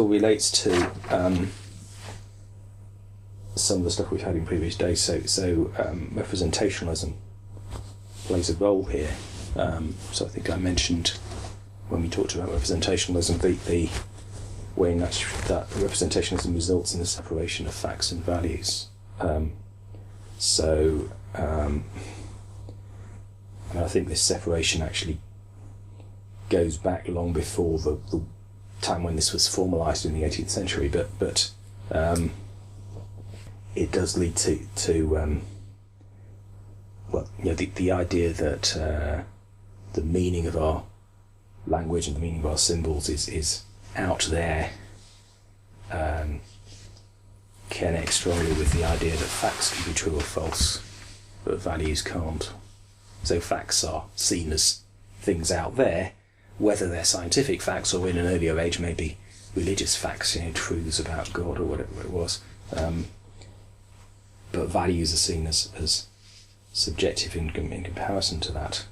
relates to some of the stuff we've had in previous days. So representationalism plays a role here. So I think I mentioned when we talked about representationalism the way in which that representationalism results in the separation of facts and values. And I think this separation actually goes back long before the time when this was formalised in the 18th century, but it does lead to the idea that the meaning of our language and the meaning of our symbols is out there, connect strongly with the idea that facts can be true or false, but values can't. So facts are seen as things out there, whether they're scientific facts or in an earlier age maybe religious facts, truths about God or whatever it was. But values are seen as subjective in comparison to that.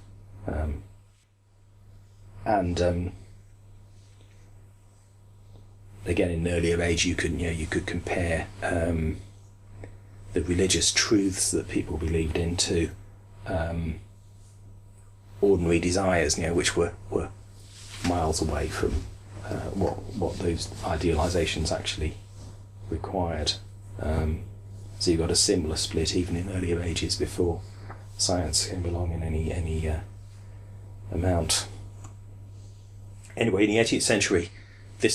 Again, in an earlier age, you could compare the religious truths that people believed in to ordinary desires, which were miles away from what those idealizations actually required. So you've got a similar split even in earlier ages before science came along in any amount. Anyway, in the 18th century, the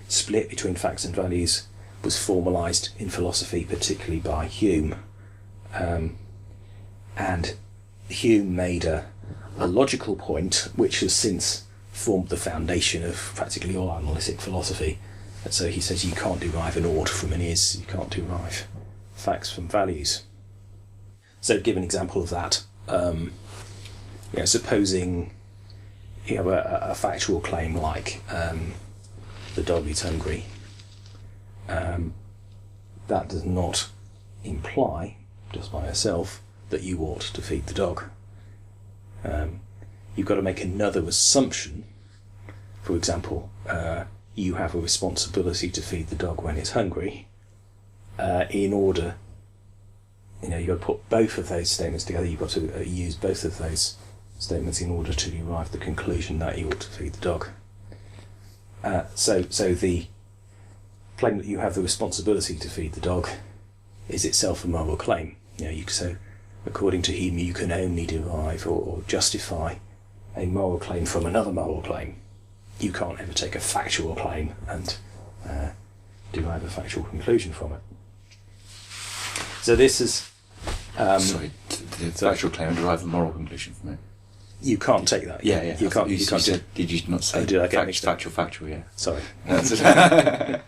split between facts and values was formalised in philosophy, particularly by Hume. And Hume made a logical point which has since formed the foundation of practically all analytic philosophy. And so he says you can't derive an ought from an is, you can't derive facts from values. So to give an example of that, supposing a factual claim like the dog is hungry, that does not imply, just by itself, that you ought to feed the dog. You've got to make another assumption. For example, you have a responsibility to feed the dog when it's hungry. In order, you've got to put both of those statements together. You've got to use both of those statements in order to derive the conclusion that you ought to feed the dog. So the claim that you have the responsibility to feed the dog is itself a moral claim. So according to Hume, you can only derive or justify a moral claim from another moral claim. You can't ever take a factual claim and derive a factual conclusion from it. So this is... the factual claim and derive a moral conclusion from it. You can't take that. Yeah. You can't. Did you not say? Did I get mixed up? Factual. Yeah. Sorry. Yeah.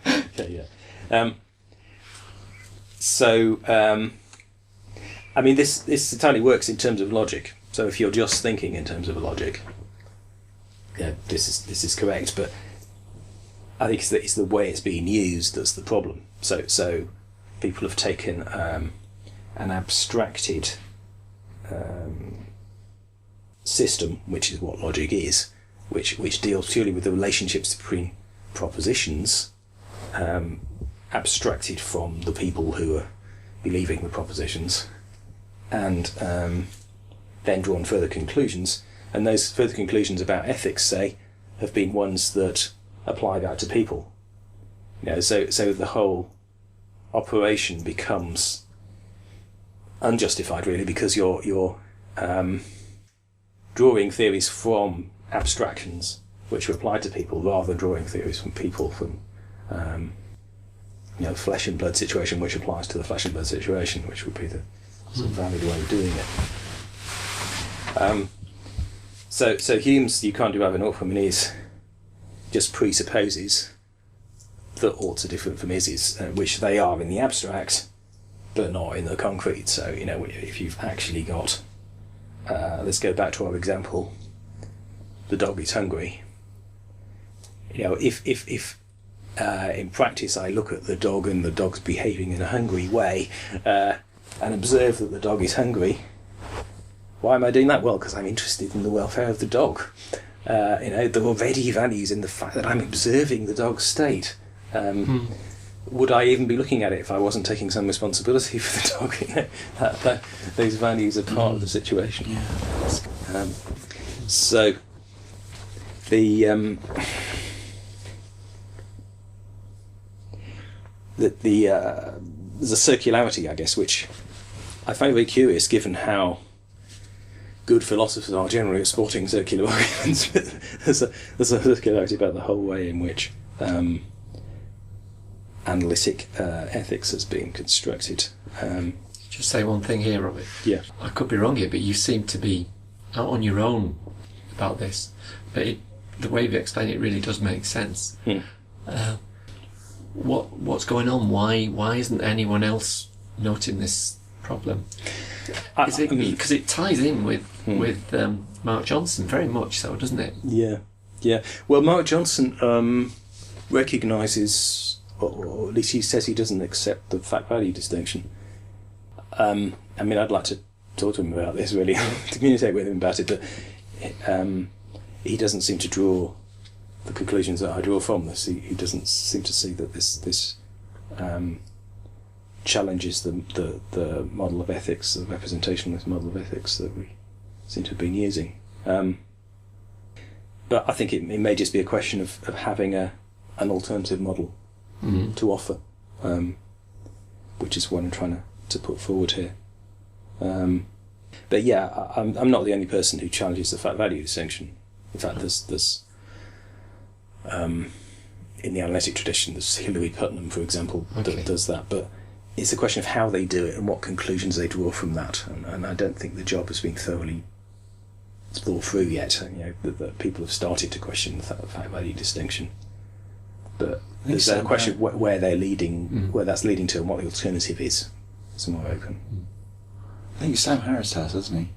This entirely works in terms of logic. So if you're just thinking in terms of logic, this is correct. But I think it's the way it's being used that's the problem. So people have taken an abstracted system, which is what logic is, which deals purely with the relationships between propositions, abstracted from the people who are believing the propositions, and then drawn further conclusions. And those further conclusions about ethics, say, have been ones that apply that to people. So the whole operation becomes unjustified, really, because you're drawing theories from abstractions which are applied to people, rather than drawing theories from people from flesh and blood situation, which applies to the flesh and blood situation, which would be the sort of valid way of doing it. So Hume's you can't derive an ought from an is just presupposes that oughts are different from ises, which they are in the abstract, but not in the concrete. So if you've actually got, let's go back to our example, the dog is hungry. If in practice I look at the dog and the dog's behaving in a hungry way, and observe that the dog is hungry, why am I doing that? Well, because I'm interested in the welfare of the dog. There were already values in the fact that I'm observing the dog's state. Would I even be looking at it if I wasn't taking some responsibility for the dog? Those values are part of the situation. Yeah. So there's a circularity, I guess, which I find very curious, given how good philosophers are generally at sporting circular arguments. There's a circularity about the whole way in which analytic ethics has been constructed. Just say one thing here, Robert. Yeah. I could be wrong here, but you seem to be out on your own about this. But the way you explain it really does make sense. What's going on? Why isn't anyone else noting this problem? Is it because it ties in with Mark Johnson very much so, doesn't it? Yeah. Well, Mark Johnson recognises, or at least he says he doesn't accept the fact-value distinction. I mean, I'd like to talk to him about this, really, to communicate with him about it, but he doesn't seem to draw the conclusions that I draw from this. He doesn't seem to see that this challenges the model of ethics, the representationalist model of ethics that we seem to have been using. But I think it may just be a question of having an alternative model to offer, which is what I'm trying to put forward here. But yeah, I'm not the only person who challenges the fact-value distinction. In fact, there's in the analytic tradition, there's Hilary Putnam, for example, that does that. But it's a question of how they do it and what conclusions they draw from that. And I don't think the job has been thoroughly thought through yet. That people have started to question the fact-value distinction. But there's a question where they're leading, where that's leading to, and what the alternative is. It's more open. I think Sam Harris has, hasn't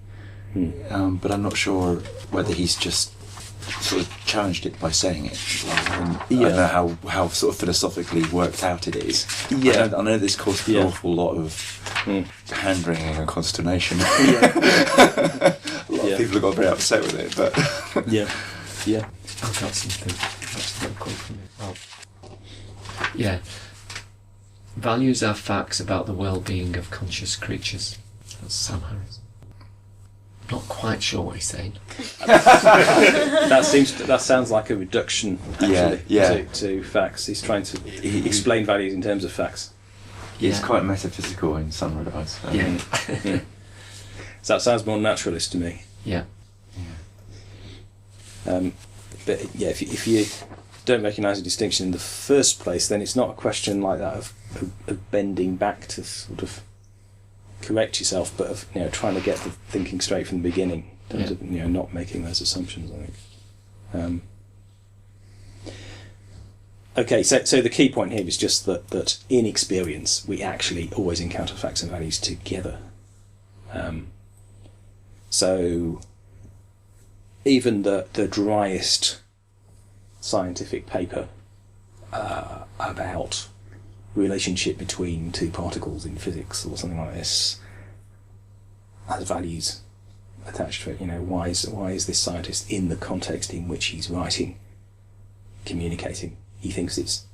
he? But I'm not sure whether he's just sort of challenged it by saying it. I don't know how sort of philosophically worked out it is. I know this caused an awful lot of hand-wringing and consternation. A lot of people have got very upset with it, but I've got something quote from it. Yeah. Values are facts about the well-being of conscious creatures. That's Sam Harris. Not quite sure what he's saying. That sounds like a reduction, actually, to facts. He's trying to explain values in terms of facts. He's quite metaphysical in some regards. So that sounds more naturalist to me. Yeah. But yeah, if you don't recognise a distinction in the first place, then it's not a question like that of bending back to sort of correct yourself, but of trying to get the thinking straight from the beginning, in terms of not making those assumptions, I think. Okay, so the key point here is just that in experience we actually always encounter facts and values together. So even the driest scientific paper about relationship between two particles in physics or something like this has values attached to it. Why is this scientist, in the context in which he's writing, communicating? He thinks it's,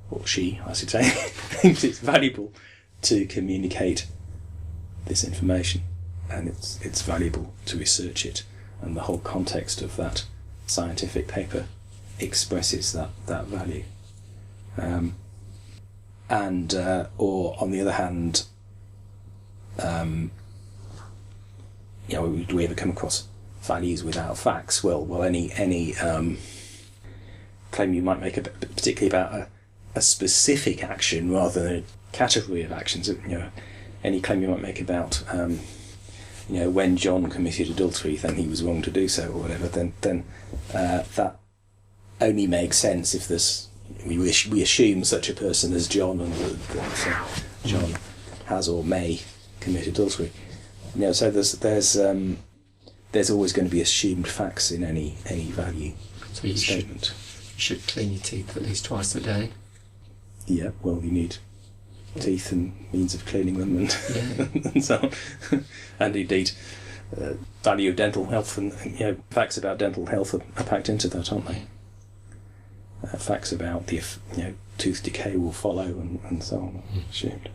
or she, I should say, thinks it's valuable to communicate this information, and it's valuable to research it, and the whole context of that scientific paper expresses that value. Or on the other hand, do we ever come across values without facts? Well, any claim you might make, particularly about a specific action rather than a category of actions. Any claim you might make about when John committed adultery, then he was wrong to do so, or whatever. Then that only makes sense if we assume such a person as John, and so John has or may commit adultery. So there's always going to be assumed facts in any value statement. You should clean your teeth at least twice a day. Yeah, well, you need teeth and means of cleaning them, and and so on. And indeed, value of dental health and facts about dental health are packed into that, aren't they? Facts about the tooth decay will follow and so on, assumed.